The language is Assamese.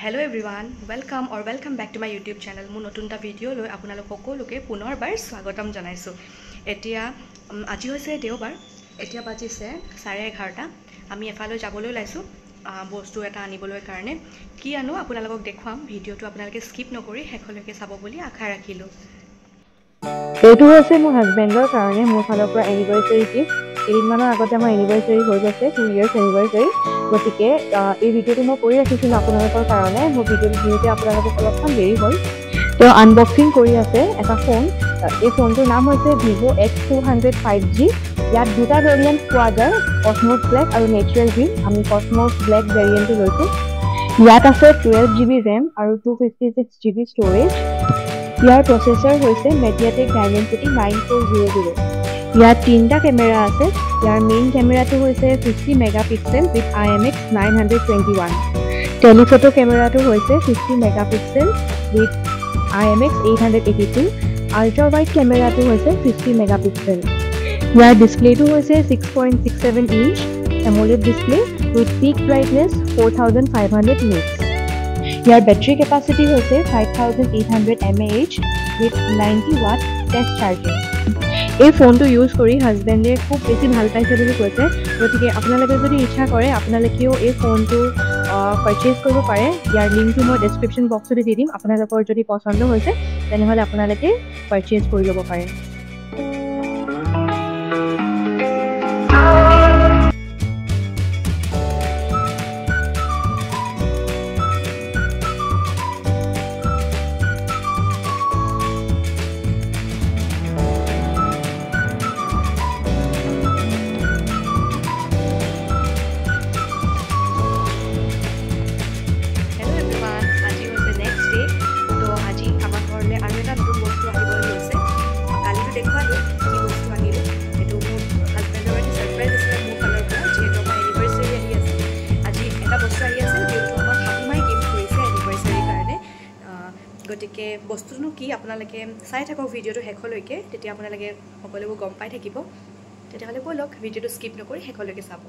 Hello everyone, welcome back to my YouTube channel. Mon notun ta video loi apnalok সকলোকে পুনৰবাৰ স্বাগতম জনাইছো। এতিয়া আজি হৈছে দেওবাৰ। এতিয়া বাজিছে 11:30। আমি এফালৈ যাবলৈ লাইছো বস্তু এটা আনিবলৈ কাৰণে। কি আনো আপোনালোকক দেখুৱাম। ভিডিওটো আপোনালোকে স্কিপ নকৰি শেষলৈকে চাব বুলি আশা ৰাখিলো। এইটো হৈছে মোৰ হাজবেণ্ডৰ কাৰণে মোৰ ফালৰ পৰা এনিভাৰ্সাৰী গিফ্ট। কেইদিনমানৰ আগতে আমাৰ এনিভাৰ্সাৰী হৈ গৈছে 2 years এনিভাৰ্সাৰী। গতিকে এই ভিডিওটো মই কৰি ৰাখিছিলোঁ আপোনালোকৰ কাৰণে। মোৰ ভিডিওটো দিওঁতে আপোনালোকক অলপমান দেৰি হ'ল। তেওঁ আনবক্সিং কৰি আছে এটা ফোন। এই ফোনটোৰ নাম হৈছে Vivo X200 5G। ইয়াত দুটা ভেৰিয়েণ্ট পোৱা যায়, কসমছ ব্লেক আৰু নেচাৰেল গ্ৰীণ। আমি কসমছ ব্লেক ভেৰিয়েণ্টটো লৈছোঁ। ইয়াত আছে 12GB RAM আৰু 256GB ষ্ট'ৰেজ। ইয়াৰ প্ৰচেছৰ হৈছে Mediatek Dimensity 9400। ইয়াত তিনিটা কেমেৰা আছে। ইয়াৰ মেইন কেমেৰাটো হৈছে 50 মেগাপিক্সেল উইথ IMX 921। টেলিফটো কেমেৰাটো হৈছে 50 megapixel with IMX 882। Ultra wide কেমেৰাটো হৈছে 50 মেগাপিক্সেল। ইয়াৰ ডিছপ্লেটো হৈছে 6.67 inch AMOLED display with peak brightness 4500 nits. ইয়াৰ বেটাৰী কেপাচিটি হৈছে 5800 mAh with 90 watt test charging. এই ফোনটো ইউজ কৰি হাজবেণ্ডে খুব বেছি ভাল পাইছে বুলি কৈছে। গতিকে আপোনালোকে যদি ইচ্ছা কৰে আপোনালোকেও এই ফোনটো পাৰচেজ কৰিব পাৰে। ইয়াৰ লিংকটো মই ডেছক্ৰিপশ্যন বক্সতে দি দিম। আপোনালোকৰ যদি পচন্দ হৈছে তেনেহ'লে আপোনালোকে পাৰচেজ কৰি ল'ব পাৰে। গতিকে বস্তুটো কি আপোনালোকে চাই থাকক ভিডিওটো শেষলৈকে, তেতিয়া আপোনালোকে সকলোবোৰ গম পাই থাকিব। তেতিয়াহ'লে ব'লক ভিডিওটো স্কিপ নকৰি শেষলৈকে চাব।